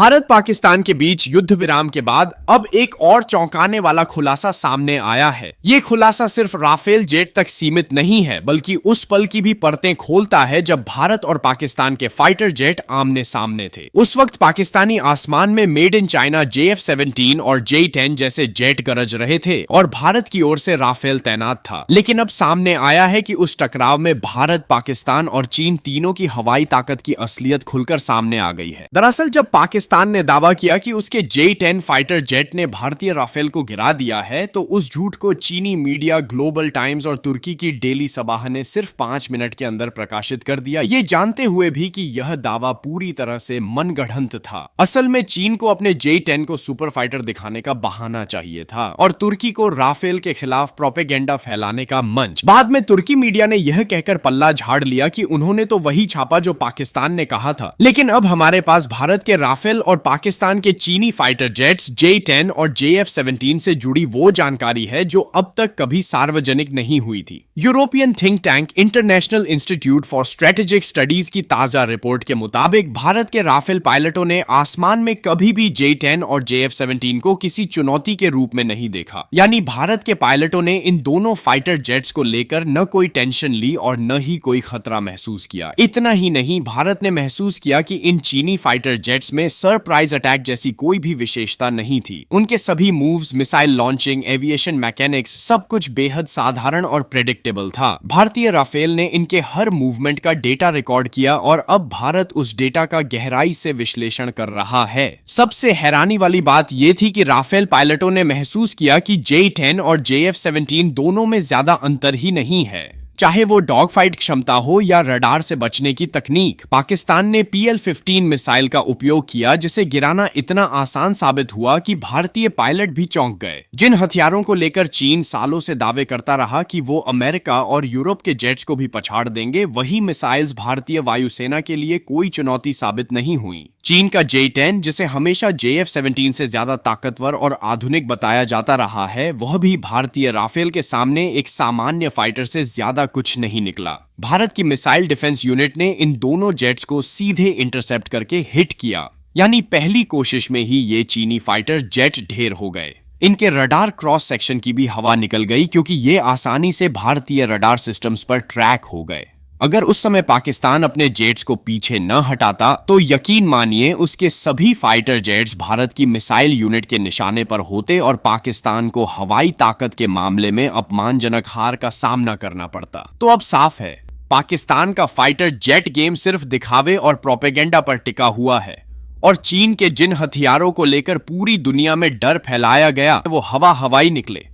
भारत पाकिस्तान के बीच युद्ध विराम के बाद अब एक और चौंकाने वाला खुलासा सामने आया है। ये खुलासा सिर्फ राफेल जेट तक सीमित नहीं है, बल्कि उस पल की भी परतें खोलता है जब भारत और पाकिस्तान के फाइटर जेट आमने सामने थे। उस वक्त पाकिस्तानी आसमान में मेड इन चाइना JF-17 और J-10 जैसे जेट गरज रहे थे और भारत की ओर से राफेल तैनात था। लेकिन अब सामने आया है कि उस टकराव में भारत, पाकिस्तान और चीन तीनों की हवाई ताकत की असलियत खुलकर सामने आ गई है। दरअसल जब पाकिस्तान ने दावा किया कि उसके J-10 फाइटर जेट ने भारतीय राफेल को गिरा दिया है, तो उस झूठ को चीनी मीडिया, ग्लोबल टाइम्स और तुर्की की डेली सबाह ने सिर्फ 5 मिनट के अंदर प्रकाशित कर दिया, ये जानते हुए भी कि यह दावा पूरी तरह से मनगढ़ंत था। असल में चीन को अपने J-10 को सुपर फाइटर दिखाने का बहाना चाहिए था और तुर्की को राफेल के खिलाफ प्रोपेगेंडा फैलाने का मंच। बाद में तुर्की मीडिया ने यह कहकर पल्ला झाड़ लिया कि उन्होंने तो वही छापा जो पाकिस्तान ने कहा था। लेकिन अब हमारे पास भारत के राफेल और पाकिस्तान के चीनी फाइटर जेट्स J-10 और JF-17 से जुड़ी वो जानकारी है जो अब तक कभी सार्वजनिक नहीं हुई थी। European think tank international institute for strategic studies की ताजा रिपोर्ट के मुताबिक भारत के राफेल पायलटों ने आसमान में कभी भी J-10 और JF-17 को किसी चुनौती के रूप में नहीं देखा। यानी भारत के पायलटों ने इन दोनों फाइटर जेट्स को लेकर न कोई टेंशन ली और न ही कोई खतरा महसूस किया। इतना ही नहीं, भारत ने महसूस किया कि इन चीनी फाइटर जेट्स में सरप्राइज अटैक जैसी कोई भी विशेषता नहीं थी। उनके सभी moves, missile launching, aviation mechanics, सब कुछ बेहद साधारण और प्रेडिक्टेबल था। भारतीय राफेल ने इनके हर मूवमेंट का डेटा रिकॉर्ड किया और अब भारत उस डेटा का गहराई से विश्लेषण कर रहा है। सबसे हैरानी वाली बात यह थी कि राफेल पायलटों ने महसूस किया कि J-10 और JF-17 दोनों में ज्यादा अंतर ही नहीं है। चाहे वो डॉग फाइट क्षमता हो या रडार से बचने की तकनीक। पाकिस्तान ने PL-15 मिसाइल का उपयोग किया, जिसे गिराना इतना आसान साबित हुआ कि भारतीय पायलट भी चौंक गए। जिन हथियारों को लेकर चीन सालों से दावे करता रहा कि वो अमेरिका और यूरोप के जेट्स को भी पछाड़ देंगे, वही मिसाइल्स भारतीय वायुसेना के लिए कोई चुनौती साबित नहीं हुई। चीन का J-10, जिसे हमेशा JF-17 से ज्यादा ताकतवर और आधुनिक बताया जाता रहा है, वह भी भारतीय राफेल के सामने एक सामान्य फाइटर से ज्यादा कुछ नहीं निकला। भारत की मिसाइल डिफेंस यूनिट ने इन दोनों जेट्स को सीधे इंटरसेप्ट करके हिट किया। यानी पहली कोशिश में ही ये चीनी फाइटर जेट ढेर हो गए। इनके रडार क्रॉस सेक्शन की भी हवा निकल गई, क्योंकि ये आसानी से भारतीय रडार सिस्टम्स पर ट्रैक हो गए। अगर उस समय पाकिस्तान अपने जेट्स को पीछे न हटाता तो यकीन मानिए उसके सभी फाइटर जेट्स भारत की मिसाइल यूनिट के निशाने पर होते और पाकिस्तान को हवाई ताकत के मामले में अपमानजनक हार का सामना करना पड़ता। तो अब साफ है, पाकिस्तान का फाइटर जेट गेम सिर्फ दिखावे और प्रोपेगेंडा पर टिका हुआ है और चीन के जिन हथियारों को लेकर पूरी दुनिया में डर फैलाया गया वो हवाई निकले।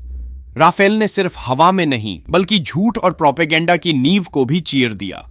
राफेल ने सिर्फ हवा में नहीं बल्कि झूठ और प्रोपेगेंडा की नींव को भी चीर दिया।